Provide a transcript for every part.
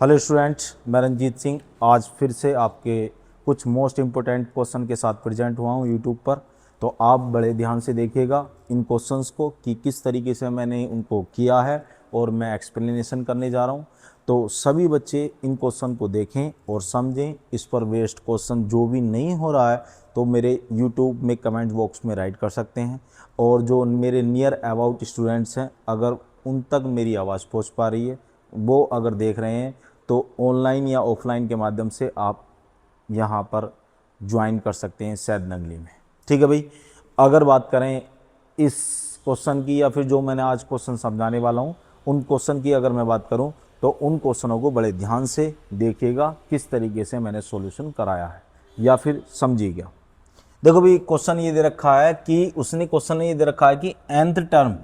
Hello students, मैं रंजीत सिंह आज फिर से आपके कुछ मोस्ट इम्पोर्टेंट क्वेश्चन के साथ प्रेजेंट हुआ हूँ यूट्यूब पर। तो आप बड़े ध्यान से देखिएगा इन क्वेश्चंस को कि किस तरीके से मैंने उनको किया है और मैं एक्सप्लेनेशन करने जा रहा हूँ। तो सभी बच्चे इन क्वेश्चन को देखें और समझें। इस पर वेस्ट क्वेश्चन जो भी नहीं हो रहा है तो मेरे यूट्यूब में कमेंट बॉक्स में राइट कर सकते हैं, और जो मेरे नियर अबाउट स्टूडेंट्स हैं अगर उन तक मेरी आवाज़ पहुँच पा रही है, वो अगर देख रहे हैं तो ऑनलाइन या ऑफलाइन के माध्यम से आप यहाँ पर ज्वाइन कर सकते हैं सैद नगली में। ठीक है भाई, अगर बात करें इस क्वेश्चन की या फिर जो मैंने आज क्वेश्चन समझाने वाला हूँ उन क्वेश्चन की अगर मैं बात करूँ तो उन क्वेश्चनों को बड़े ध्यान से देखिएगा किस तरीके से मैंने सॉल्यूशन कराया है या फिर समझिएगा। देखो भाई, क्वेश्चन ये दे रखा है कि उसने क्वेश्चन ये दे रखा है कि nth टर्म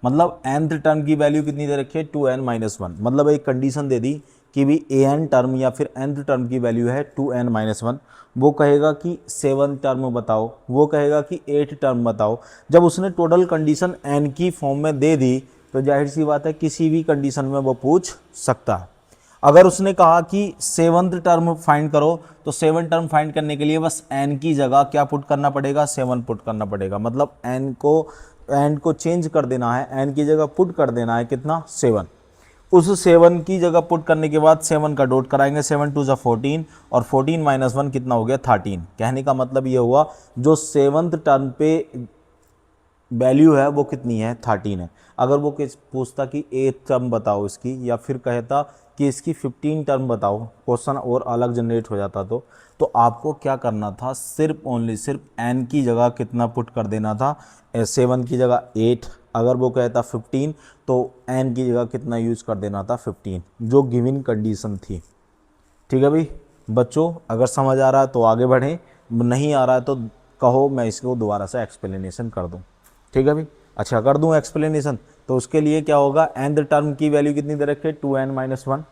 मतलब nth टर्म की वैल्यू कितनी दे रखी है 2n-1। मतलब एक कंडीशन दे दी कि भी an टर्म या फिर nth टर्म की वैल्यू है 2n-1। वो कहेगा कि 7 टर्म बताओ, वो कहेगा कि 8 टर्म बताओ। जब उसने टोटल कंडीशन n की फॉर्म में दे दी तो जाहिर सी बात है किसी भी कंडीशन में वो पूछ सकता है। अगर उसने कहा कि 7th टर्म फाइंड करो तो 7 टर्म फाइंड करने के लिए बस n की जगह क्या पुट करना पड़ेगा, 7 पुट करना पड़ेगा। मतलब n को चेंज कर देना है, n की जगह पुट कर देना है कितना 7। उस 7 की जगह पुट करने के बाद 7 का डॉट कराएंगे, 7 2 14 और 14 - 1 कितना हो गया 13। कहने का मतलब ये हुआ जो 7th टर्म पे वैल्यू है वो कितनी है 13 है। अगर वो पूछता कि 8th टर्म बताओ इसकी, या फिर कहता कि इसकी 15 टर्म बताओ, क्वेश्चन और अलग जनरेट हो जाता। तो आपको क्या करना था, सिर्फ ओनली सिर्फ n की जगह कितना पुट कर देना था, 7 की जगह 8। अगर वो कहता 15 तो n की जगह कितना यूज कर देना था 15, जो गिवन कंडीशन थी। ठीक है भाई बच्चों, अगर समझ आ रहा है तो आगे बढ़ें, नहीं आ रहा है तो कहो मैं इसको दोबारा से एक्सप्लेनेशन कर दूं। ठीक है भाई, अच्छा कर दूं एक्सप्लेनेशन। तो उसके लिए क्या होगा, nth टर्म की वैल्यू कितनी दे रखी है 2n-1।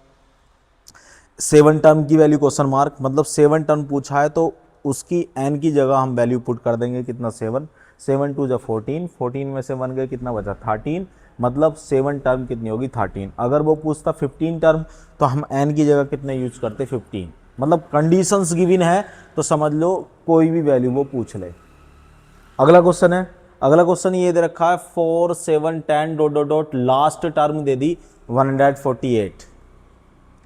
7 टर्म की वैल्यू क्वेश्चन मार्क, मतलब 7 टर्म पूछा है तो उसकी n की जगह हम वैल्यू पुट कर देंगे कितना 7। 7 2 14, 14 में से 1 गए कितना बचा 13। मतलब 7 टर्म कितनी होगी 13। अगर वो पूछता 15 टर्म तो हम n की जगह कितने यूज करते 15। मतलब कंडीशंस गिवन है तो समझ लो कोई भी वैल्यू वो पूछ ले। अगला क्वेश्चन है, अगला क्वेश्चन ये दे रखा है 4 7 10 dot dot dot last term दे दी 148,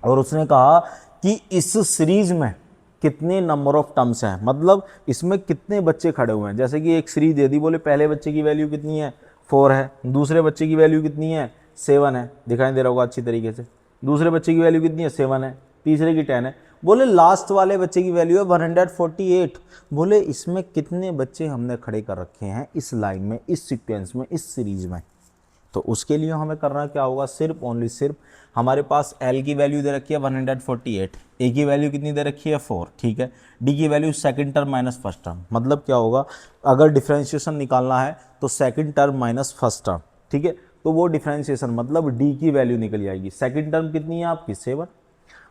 और उसने कहा कि इस सीरीज में कितने नंबर ऑफ टर्म्स हैं, मतलब इसमें कितने बच्चे खड़े हुए हैं। जैसे कि एक सीरीज दे दी, बोले पहले बच्चे की वैल्यू कितनी है 4 है, दूसरे बच्चे की वैल्यू कितनी है 7 है, दिखाई दे रहा होगा अच्छी तरीके से। दूसरे बच्चे की वैल्यू कितनी है 7 है, तीसरे की 10 है। बोले लास्ट वाले बच्चे की वैल्यू है 148। बोले इसमें कितने बच्चे हमने खड़े कर रखे हैं इस लाइन में, इस सीक्वेंस में, इस सीरीज में। तो उसके लिए हमें करना क्या होगा, सिर्फ ओनली सिर्फ हमारे पास L की वैल्यू दे रखी है 148, A की वैल्यू कितनी दे रखी है 4, ठीक है। D की value second term minus first term, मतलब क्या होगा अगर डिफरेंशिएशन निकालना है तो second term minus first term, ठीक है। तो वो डिफरेंशिएशन मतलब D की वैल्यू निकल जाएगी। सेकंड टर्म कितनी है आपकी 7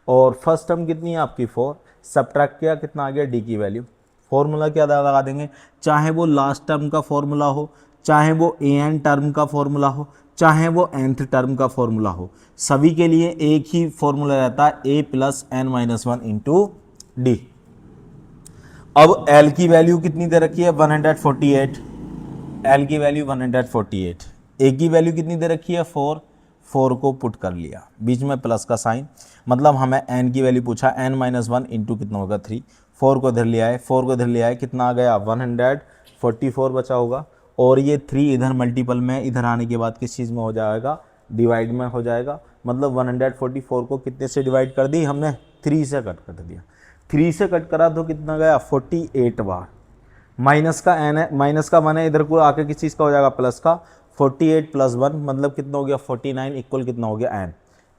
और फर्स्ट टर्म कितनी है आपकी 4। सबट्रैक्ट किया कितना आ गया D की वैल्यू। फॉर्मूला क्या लगा देंगे, चाहे वो लास्ट टर्म का फॉर्मूला हो, चाहे वो an टर्म का फॉर्मूला हो, चाहे वो nth टर्म का फॉर्मूला हो, सभी के लिए एक ही फॉर्मूला रहता है a + n-1 इंटू डी। अब L की वैल्यू कितनी दे रखी है 148, L की वैल्यू 148, A की वैल्यू कितनी दे रखी है 4, 4 को पुट कर लिया, बीच में प्लस का साइन, मतलब हमें n की वैल्यू पूछा n-1 इंटू कितना होगा 3। 4 को इधर ले आए, 4 को इधर ले आए, कितना आ गया 144 बचा होगा। और ये 3 इधर मल्टीपल में, इधर आने के बाद किस चीज़ में हो जाएगा डिवाइड में हो जाएगा। मतलब 144 को कितने से डिवाइड कर दी हमने 3 से कट कर दिया। 3 से कट करा तो कितना गया 48 बार। माइनस का n है, माइनस का 1 है, इधर को आके किस चीज़ का हो जाएगा प्लस का। 48 + 1 मतलब कितना हो गया 49 इक्वल कितना हो गया n।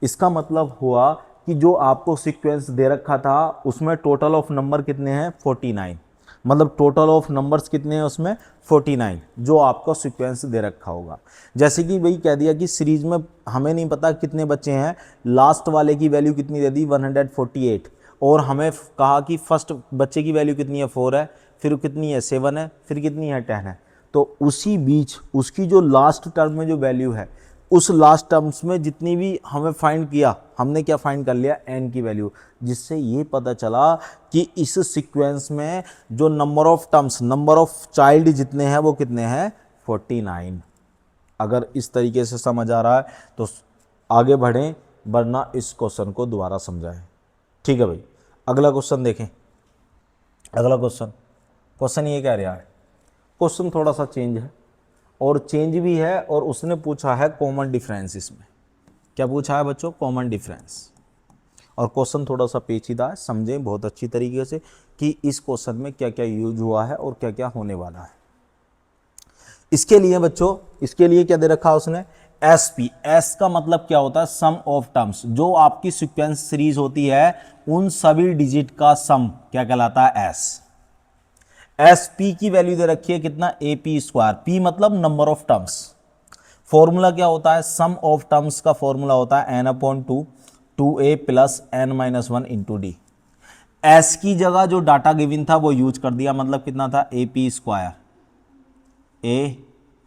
इसका मतलब हुआ कि जो आपको सीक्वेंस दे रखा था उसमें टोटल ऑफ नंबर कितने हैं 49, मतलब टोटल ऑफ नंबर्स कितने हैं उसमें 49, जो आपको सीक्वेंस दे रखा होगा। जैसे कि भाई कह दिया कि सीरीज में हमें नहीं पता कितने बच्चे हैं, लास्ट वाले की वैल्यू कितनी दे दी 148, और हमें कहा कि फर्स्ट बच्चे की वैल्यू कितनी है 4 है, फिर कितनी है 7 है, फिर कितनी है 10 है। तो उसी बीच उसकी जो लास्ट टर्म में जो वैल्यू है उस लास्ट टर्म्स में जितनी भी हमें फाइंड किया, हमने क्या फाइंड कर लिया, n की वैल्यू, जिससे ये पता चला कि इस सीक्वेंस में जो number of terms, number of child जितने हैं वो कितने हैं, 49। अगर इस तरीके से समझ आ रहा है तो आगे बढ़ें, वरना इस क्वेश्चन को दोबारा समझाएं। ठीक है भाई, अगला क्वेश्चन देखें। अगला क्वेश्चन ये कह रहा है, क्वेश्चन थोड़ा सा चेंज है और चेंज भी है, और उसने पूछा है कॉमन डिफरेंस। इसमें क्या पूछा है बच्चों, कॉमन डिफरेंस। और क्वेश्चन थोड़ा सा पेचीदा है, समझें बहुत अच्छी तरीके से कि इस क्वेश्चन में क्या क्या यूज हुआ है और क्या क्या होने वाला है। इसके लिए बच्चों, इसके लिए क्या दे रखा है उसने, एसपी। एस का मतलब क्या होता है, सम ऑफ टर्म्स। जो आपकी सीक्वेंस सीरीज होती है उन सभी डिजिट का सम क्या कहलाता है, एस। एस पी की वैल्यू दे रखी है कितना, ए पी स्क्वायर। पी मतलब नंबर ऑफ टर्म्स। फॉर्मूला क्या होता है, सम ऑफ टर्म्स का फॉर्मूला होता है एन अपॉन टू, टू ए plus n minus one into d. S की जगह जो डाटा गिवन था वो यूज कर दिया, मतलब कितना था, ए पी स्क्वायर, ए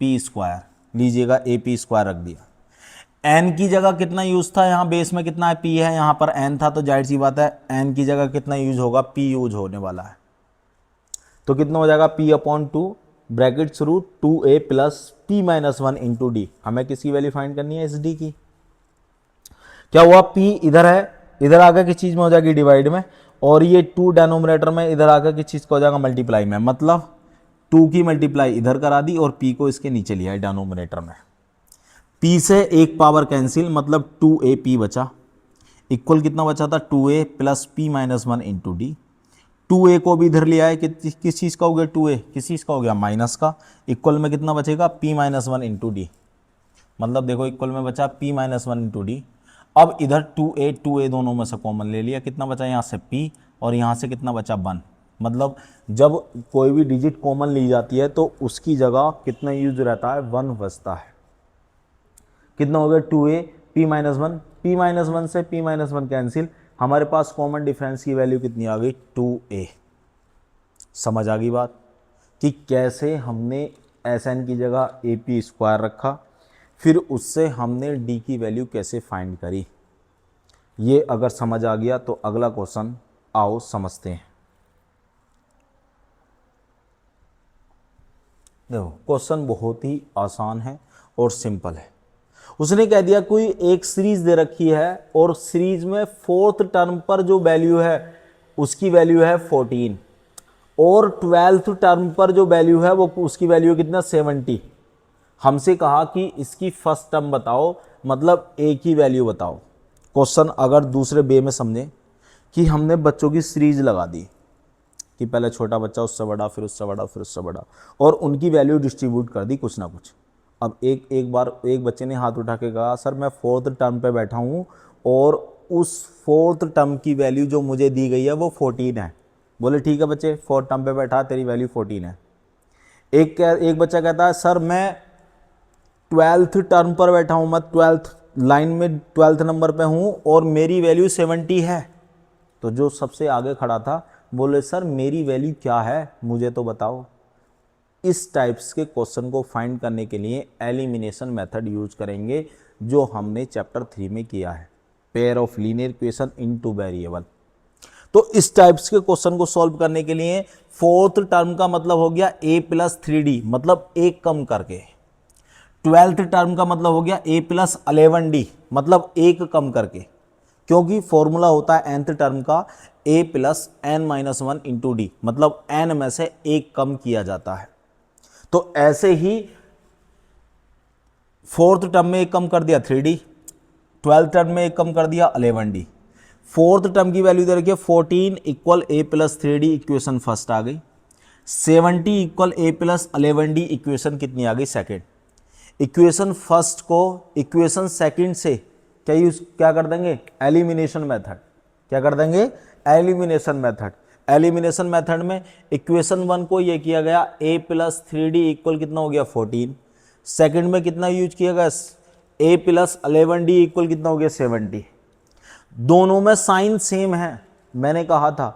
पी स्क्वायर लीजिएगा, ए पी स्क्वायर रख दिया। एन की जगह कितना यूज था, यहां बेस में कितना है, पी है, यहां पर एन था, तो जाहिर सी बात है एन की जगह कितना यूज होगा, पी यूज होने वाला है। तो कितना हो जाएगा, पी अपॉन टू ब्रैकेट शुरू, टू ए plus P minus one into d. हमें किसकी वैल्यू फाइंड करनी है, इस डी की। क्या हुआ, पी इधर है, इधर आकर किस चीज में हो जाएगी, डिवाइड में, और ये टू डिनोमिनेटर में, इधर आकर किस चीज का हो जाएगा, मल्टीप्लाई में। मतलब टू की मल्टीप्लाई इधर करा दी और पी को इसके नीचे लिया है डिनोमिनेटर में। पी से एक पावर कैंसिल, मतलब टू ए पी बचा, इक्वल कितना बचा था, two A plus P minus one into D. Two A को भी इधर लिया है, किस चीज़ का हो गया, टू ए किस चीज़ का हो गया, माइनस का। इक्वल में कितना बचेगा, P minus one into d. मतलब देखो इक्वल में बचा P minus one into D. अब इधर टू ए दोनों में से कॉमन ले लिया, कितना बचा यहाँ से पी, और यहाँ से कितना बचा, वन। मतलब जब कोई भी डिजिट कॉमन ली जाती है तो उसकी जगह कितना यूज रहता है, वन बचता है। कितना हो गया, टू ए p minus one, p minus one से पी माइनस वन कैंसिल, हमारे पास कॉमन डिफरेंस की वैल्यू कितनी आ गई, टू ए। समझ आ गई बात कि कैसे हमने एस एन की जगह ए पी स्क्वायर रखा, फिर उससे हमने डी की वैल्यू कैसे फाइंड करी। ये अगर समझ आ गया तो अगला क्वेश्चन आओ समझते हैं। देखो क्वेश्चन बहुत ही आसान है और सिंपल है। उसने कह दिया कोई एक सीरीज दे रखी है और सीरीज में फोर्थ टर्म पर जो वैल्यू है उसकी वैल्यू है 14, और 12th टर्म पर जो वैल्यू है वो उसकी वैल्यू कितना, 70। हमसे कहा कि इसकी फर्स्ट टर्म बताओ, मतलब ए की वैल्यू बताओ। क्वेश्चन अगर दूसरे वे में समझें कि हमने बच्चों की सीरीज लगा दी कि पहले छोटा बच्चा, उससे बड़ा, फिर उससे बड़ा, फिर उससे बड़ा, और उनकी वैल्यू डिस्ट्रीब्यूट कर दी कुछ ना कुछ। अब एक बार एक बच्चे ने हाथ उठा के कहा, सर मैं फोर्थ टर्म पे बैठा हूँ और उस फोर्थ टर्म की वैल्यू जो मुझे दी गई है वो 14 है। बोले ठीक है बच्चे, फोर्थ टर्म पे बैठा, तेरी वैल्यू 14 है। एक बच्चा कहता है, सर मैं 12th टर्म पर बैठा हूँ, मैं 12th लाइन में 12th नंबर पे हूँ और मेरी वैल्यू 70 है। तो जो सबसे आगे खड़ा था बोले, सर मेरी वैल्यू क्या है, मुझे तो बताओ। इस टाइप्स के क्वेश्चन को फाइंड करने के लिए एलिमिनेशन मेथड यूज करेंगे, जो हमने चैप्टर 3 में किया है, pair of linear equation into variable. तो इस टाइप्स के क्वेश्चन को सॉल्व करने के लिए फोर्थ टर्म का मतलब हो गया a प्लस 3d, मतलब एक कम करके। 12th टर्म का मतलब हो गया a प्लस 11d, मतलब एक कम करके, क्योंकि फॉर्मूला होता है nth टर्म का a plus n minus one into d, मतलब n में से एक कम किया जाता है। तो ऐसे ही फोर्थ टर्म में एक कम कर दिया 3d, 12th टर्म में एक कम कर दिया 11d। फोर्थ टर्म की वैल्यू दे रखी है 14 equal a plus 3d, equation first आ गई। 70 equal a plus 11d, equation कितनी आ गई, सेकेंड। इक्वेशन फर्स्ट को इक्वेशन सेकंड से क्या कर देंगे, एलिमिनेशन मेथड। क्या कर देंगे, एलिमिनेशन मेथड। एलिमिनेशन मेथड में इक्वेशन वन को ये किया गया a प्लस 3d इक्वल कितना हो गया 14। सेकंड में कितना यूज किया गया, a प्लस 11d इक्वल कितना हो गया 70। दोनों में साइन सेम है। मैंने कहा था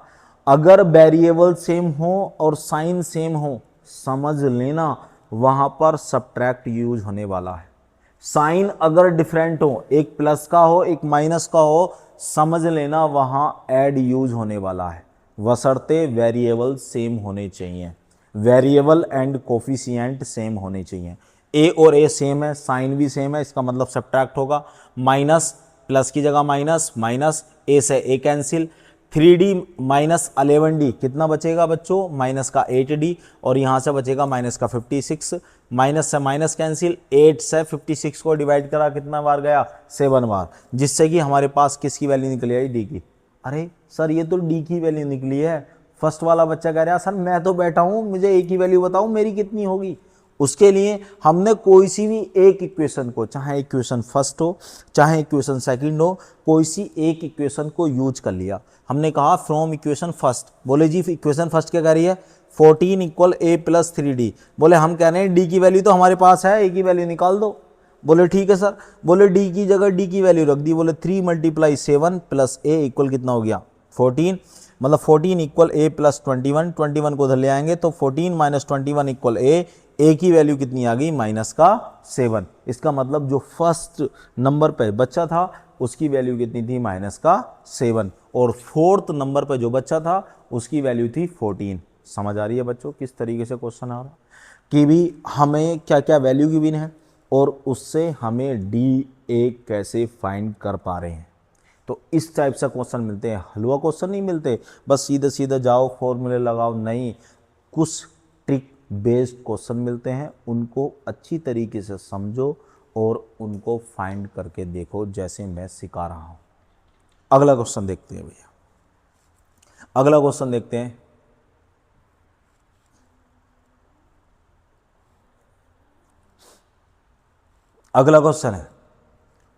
अगर वेरिएबल सेम हो और साइन सेम हो, समझ लेना वहां पर सब्ट्रैक्ट यूज होने वाला है। साइन अगर डिफरेंट हो, एक प्लस का हो एक माइनस का हो, समझ लेना वहां ऐड यूज होने वाला है, बशर्ते वेरिएबल सेम होने चाहिए, वेरिएबल एंड कोफिशिएंट सेम होने चाहिए। ए और ए सेम है, साइन भी सेम है, इसका मतलब सब्ट्रैक्ट होगा, माइनस प्लस की जगह माइनस, माइनस ए से ए कैंसिल, 3d माइनस 11d कितना बचेगा बच्चों, माइनस का 8d, और यहाँ से बचेगा माइनस का 56, माइनस से माइनस कैंसिल, 8 से 56 को डिवाइड करा कितना बार गया, 7 बार, जिससे कि हमारे पास किसकी वैल्यू निकली आई, डी की। अरे सर ये तो डी की वैल्यू निकली है। फर्स्ट वाला बच्चा कह रहा है सर मैं तो बैठा हूँ, मुझे ए की वैल्यू बताओ मेरी कितनी होगी। उसके लिए हमने कोई सी भी एक इक्वेशन को, चाहे इक्वेशन फर्स्ट हो चाहे इक्वेशन सेकंड हो, कोई सी एक इक्वेशन को यूज कर लिया। हमने कहा फ्रॉम इक्वेशन फर्स्ट, बोले जी इक्वेशन फर्स्ट क्या कह रही है, 14 इक्वल ए प्लस 3d, बोले हम कह रहे हैं डी की वैल्यू तो हमारे पास है, ए की वैल्यू निकाल दो। बोले ठीक है सर, बोले डी की जगह डी की वैल्यू रख दी, बोले 3 × 7 प्लस ए इक्वल कितना हो गया 14, मतलब 14 इक्वल ए प्लस 21, 21 को उधर ले आएंगे तो 14 माइनस 21 इक्वल ए की वैल्यू कितनी आ गई, माइनस का 7। इसका मतलब जो फर्स्ट नंबर पे बच्चा था उसकी वैल्यू कितनी थी, माइनस का 7, और फोर्थ नंबर पे जो बच्चा था उसकी वैल्यू थी 14। समझ आ रही है बच्चों किस तरीके से क्वेश्चन आ रहा कि भी हमें क्या क्या वैल्यू गिवन है और उससे हमें डी ए कैसे फाइंड कर पा रहे हैं। तो इस टाइप से क्वेश्चन मिलते हैं, हलवा क्वेश्चन नहीं मिलते बस सीधे सीधे जाओ फॉर्मूले लगाओ, नहीं, कुछ ट्रिक बेस्ड क्वेश्चन मिलते हैं, उनको अच्छी तरीके से समझो और उनको फाइंड करके देखो जैसे मैं सिखा रहा हूं। अगला क्वेश्चन देखते हैं भैया, अगला क्वेश्चन देखते हैं। अगला क्वेश्चन है,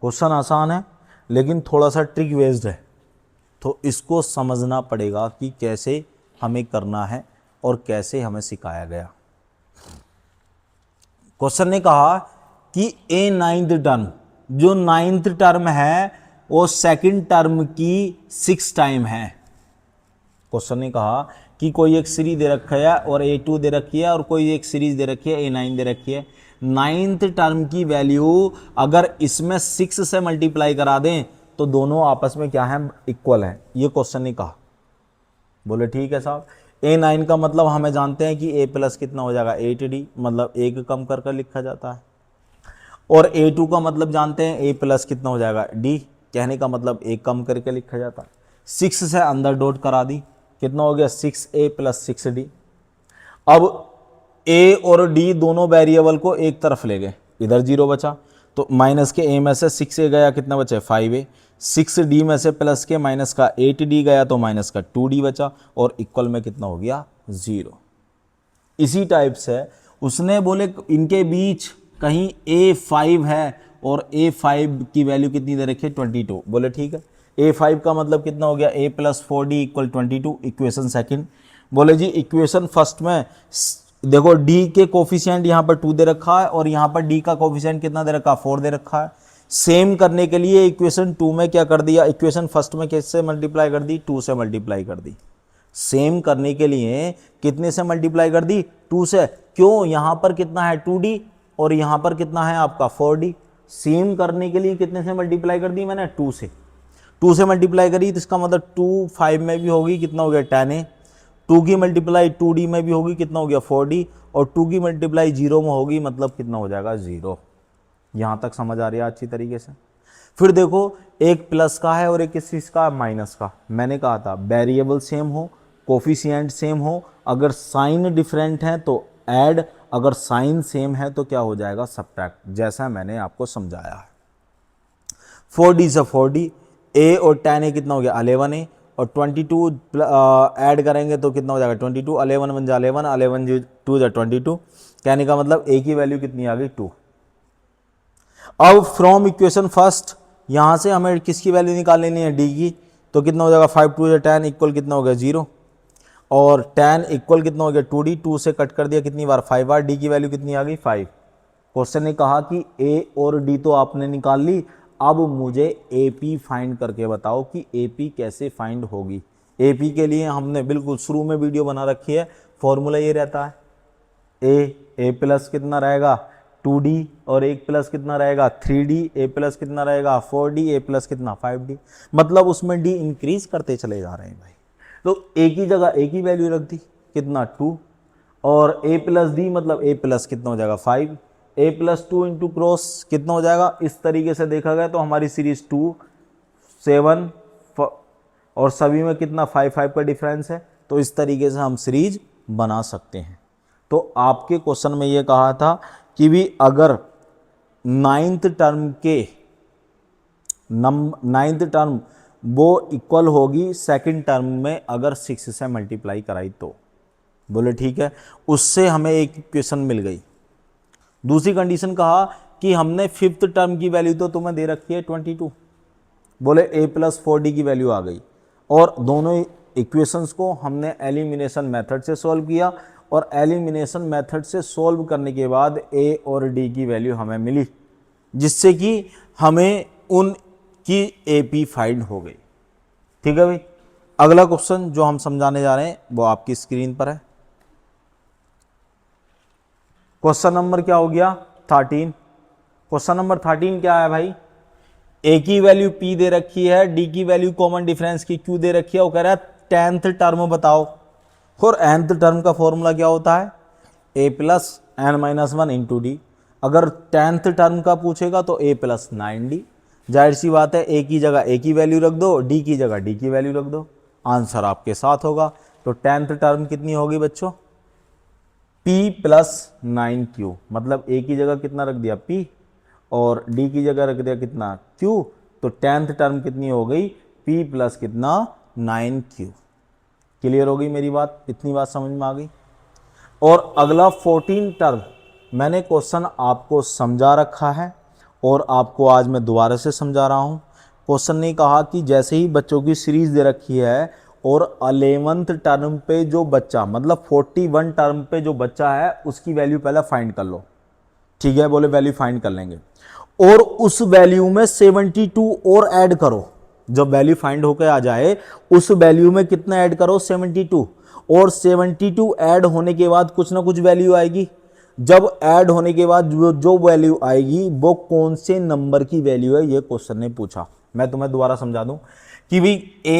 क्वेश्चन आसान है लेकिन थोड़ा सा ट्रिक बेस्ड है, तो इसको समझना पड़ेगा कि कैसे हमें करना है और कैसे हमें सिखाया गया। क्वेश्चन ने कहा कि ए नाइन्थ टर्म, जो नाइन्थ टर्म है वो सेकंड टर्म की 6 टाइम है। क्वेश्चन ने कहा कि कोई एक सीरीज दे रखा है और A2 दे रखी है और कोई एक सीरीज दे रखी है A9 दे रखी है, नाइन्थ टर्म की वैल्यू अगर इसमें 6 से मल्टीप्लाई करा दें तो दोनों आपस में क्या है, इक्वल है। ये क्वेश्चन ने कहा। बोले ठीक है साहब, A9 का मतलब हमें जानते हैं कि A प्लस कितना हो जाएगा 8D, मतलब एक कम कर कर लिखा जाता है, और A2 का मतलब जानते हैं A प्लस कितना हो जाएगा D, कहने का मतलब एक कम करके लिखा जाता है। 6 से अंदर डॉट करा दी, कितना हो गया 6A प्लस 6D। अब A और D दोनों वेरिएबल को एक तरफ ले गए, इधर 0 बचा, तो माइनस के A में से 6A गया, कितना बचा 5A, 6D में से प्लस के माइनस का 8D गया तो माइनस का 2D बचा, और इक्वल में कितना हो गया 0। इसी टाइप से उसने बोले इनके बीच कहीं A5 है और A5 की वैल्यू कितनी दे रखी है 22। बोले ठीक है, A5 का मतलब कितना हो गया A plus 4D equal 22, equation second. बोले जी इक्वेशन फर्स्ट में देखो D के कोफिशिएंट यहाँ पर 2 दे रखा है और यहाँ पर D का कोफिशिएंट कितना दे रखा है 4 दे रखा है। सेम करने के लिए इक्वेशन 2 में क्या कर दिया, इक्वेशन फर्स्ट में किससे मल्टीप्लाई कर दी, 2 से मल्टीप्लाई कर दी। सेम करने के लिए कितने से मल्टीप्लाई कर दी, 2 से। क्यों, यहाँ पर कितना है 2D और यहाँ पर कितना है आपका 4D। सेम करने के लिए कितने से मल्टीप्लाई कर दी मैंने, 2 से। 2 से मल्टीप्लाई करी तो इसका मतलब 2 5 में भी होगी, कितना हो गया 10A। 2 की मल्टीप्लाई 2D में भी होगी, कितना हो गया 4D, और 2 की मल्टीप्लाई 0 में होगी, मतलब कितना हो जाएगा 0। यहाँ तक समझ आ रही है अच्छी तरीके से। फिर देखो एक प्लस का है और एक किस चीज़ का, माइनस का। मैंने कहा था वेरिएबल सेम हो, कोफिशिएंट सेम हो, अगर साइन डिफरेंट है तो ऐड, अगर साइन सेम है तो क्या हो जाएगा सब्ट्रैक्ट, जैसा मैंने आपको समझाया है। 4D से 4D, A और 10A कितना हो गया 11A, और 22 ऐड करेंगे तो कितना हो जाएगा 22, 11 बन जा 11, 11 2 जा 22, कहने का मतलब A की वैल्यू कितनी आ गई 2। अब फ्रॉम इक्वेशन फर्स्ट यहां से हमें किसकी वैल्यू निकाल लेनी है, D की, तो कितना हो जाएगा 5 2 10 इक्वल कितना हो गया 0, और 10 इक्वल कितना हो गया 2D, 2 से कट कर दिया कितनी बार 5 बार, D की वैल्यू कितनी आ गई 5। क्वेश्चन ने कहा कि A और D तो आपने निकाल ली, अब मुझे AP फाइंड करके बताओ कि AP कैसे फाइंड होगी। AP के लिए हमने बिल्कुल शुरू में वीडियो बना रखी है, फॉर्मूला ये रहता है A प्लस कितना रहेगा 2D और एक प्लस कितना रहेगा 3D, ए प्लस कितना रहेगा 4D, ए प्लस कितना 5D। मतलब उसमें D इंक्रीज करते चले जा रहे हैं भाई। तो एक ही जगह एक ही वैल्यू रख दी, कितना 2, और ए प्लस डी मतलब ए प्लस कितना हो जाएगा 5, ए प्लस 2 इंटू क्रॉस कितना हो जाएगा। इस तरीके से देखा गया तो हमारी सीरीज 2, 7 और सभी में कितना 5 का डिफरेंस है। तो इस तरीके से हम सीरीज बना सकते हैं। तो आपके क्वेश्चन में ये कहा था कि भी अगर नाइन्थ टर्म वो इक्वल होगी सेकंड टर्म में अगर 6 से मल्टीप्लाई कराई तो। बोले ठीक है, उससे हमें एक इक्वेशन मिल गई। दूसरी कंडीशन कहा कि हमने फिफ्थ टर्म की वैल्यू तो तुम्हें दे रखी है 22, बोले a प्लस 4d की वैल्यू आ गई। और दोनों इक्वेशंस को हमने एलिमिनेशन मेथड से सॉल्व किया, और एलिमिनेशन मेथड से सॉल्व करने के बाद a और d की वैल्यू हमें मिली, जिससे कि हमें उनकी AP फाइंड हो गई। ठीक है भाई। अगला क्वेश्चन जो हम समझाने जा रहे हैं वो आपकी स्क्रीन पर है। क्वेश्चन नंबर क्या हो गया 13। क्वेश्चन नंबर 13 क्या है भाई, ए की वैल्यू p दे रखी है, डी की वैल्यू कॉमन डिफरेंस की q दे रखी है। वो कह रहा है 10th टर्म बताओ। और nth टर्म का फॉर्मूला क्या होता है, a plus n minus 1 into d. अगर 10th टर्म का पूछेगा तो a प्लस 9d। जाहिर सी बात है a की जगह a की वैल्यू रख दो, d की जगह d की वैल्यू रख दो, आंसर आपके साथ होगा। तो 10th टर्म कितनी होगी बच्चों, p प्लस 9q। मतलब a की जगह कितना रख दिया p और d की जगह रख दिया कितना q। तो 10th टर्म कितनी हो गई, p प्लस कितना 9q। क्लियर हो गई मेरी बात, इतनी बात समझ में आ गई। और अगला 14 टर्म मैंने क्वेश्चन आपको समझा रखा है और आपको आज मैं दोबारा से समझा रहा हूँ। क्वेश्चन ने कहा कि जैसे ही बच्चों की सीरीज दे रखी है और 11th टर्म पे जो बच्चा मतलब 41 टर्म पे जो बच्चा है उसकी वैल्यू पहले फाइंड कर लो। ठीक है, बोले वैल्यू फाइंड कर लेंगे और उस वैल्यू में 72 और ऐड करो। जब वैल्यू फाइंड होकर आ जाए उस वैल्यू में कितना ऐड करो 72, और 72 ऐड होने के बाद कुछ ना कुछ वैल्यू आएगी। जब ऐड होने के बाद जो वैल्यू आएगी वो कौन से नंबर की वैल्यू है, ये क्वेश्चन ने पूछा। मैं तुम्हें दोबारा समझा दूं कि भाई a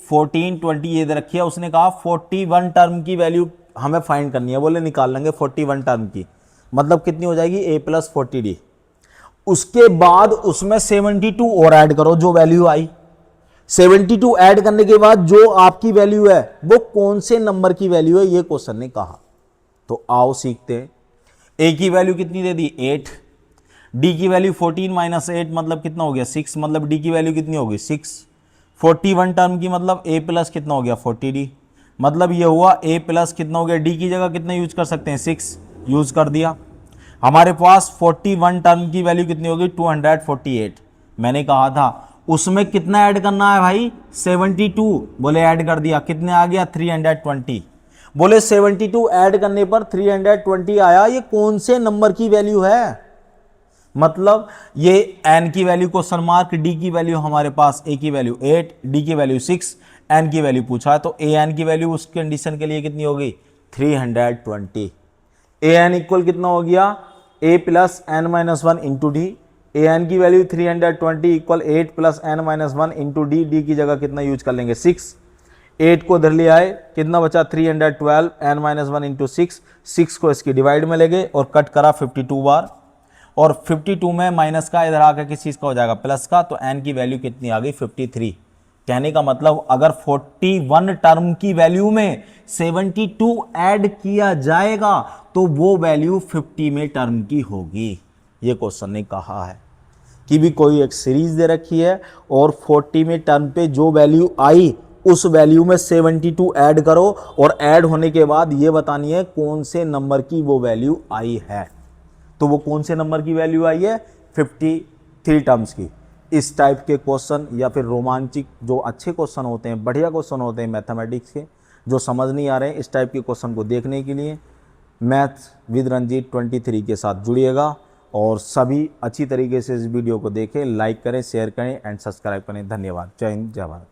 14 20 ये दे रखी है, उसने कहा 41 टर्म की वैल्यू हमें फाइंड करनी है। बोले निकाल लेंगे 41 टर्म की, मतलब कितनी हो जाएगी a प्लस 40d। उसके बाद उसमें 72 और ऐड करो जो वैल्यू आई। 72 ऐड करने के बाद जो आपकी वैल्यू है वो कौन से नंबर की वैल्यू है, ये क्वेश्चन ने कहा। तो आओ सीखते हैं। a की वैल्यू कितनी दे दी 8, d की वैल्यू 14 माइनस 8 मतलब कितना हो गया 6, मतलब d की वैल्यू कितनी होगी 6। 41 टर्म की मतलब a प्लस कितना हो गया 40d, मतलब ये हुआ a प्लस कितना हो गया, d की जगह कितना यूज कर सकते हैं 6, यूज कर दिया। हमारे पास 41 टर्म की वैल्यू कितनी होगी 248। मैंने कहा था उसमें कितना ऐड करना है भाई 72, बोले ऐड कर दिया, कितने आ गया 320। बोले 72 ऐड करने पर 320 आया, ये कौन से नंबर की वैल्यू है, मतलब ये n की वैल्यू क्वेश्चन मार्क, d की वैल्यू हमारे पास a की वैल्यू 8, d की वैल्यू 6, n की वैल्यू पूछा है। तो an की वैल्यू उस कंडीशन के लिए कितनी होगी 320। an इक्वल कितना हो गया a plus n minus 1 into d. an की value 320 equal 8 plus n minus 1 into d. D की जगह कितना यूज कर लेंगे 6, 8 को इधर ले आए, कितना बचा 312 एन माइनस 1 इंटू 6 को इसकी डिवाइड में ले गए और कट करा 52 बार, और 52 में माइनस का इधर आकर किस चीज का हो जाएगा प्लस का। तो n की वैल्यू कितनी आ गई 53। कहने का मतलब अगर 41 टर्म की वैल्यू में 72 ऐड किया जाएगा तो वो वैल्यू 50 में टर्म की होगी। ये क्वेश्चन ने कहा है कि भी कोई एक सीरीज दे रखी है और 40 में टर्म पे जो वैल्यू आई उस वैल्यू में 72 ऐड करो और ऐड होने के बाद ये बतानी है कौन से नंबर की वो वैल्यू आई है। तो वो कौन से नंबर की वैल्यू आई है 53 टर्म्स की। इस टाइप के क्वेश्चन या फिर रोमांचिक जो अच्छे क्वेश्चन होते हैं, बढ़िया क्वेश्चन होते हैं मैथमेटिक्स के, जो समझ नहीं आ रहे हैं, इस टाइप के क्वेश्चन को देखने के लिए मैथ्स विद रंजीत 23 के साथ जुड़िएगा और सभी अच्छी तरीके से इस वीडियो को देखें, लाइक करें, शेयर करें एंड सब्सक्राइब करें। धन्यवाद। जय हिंद, जय भारत।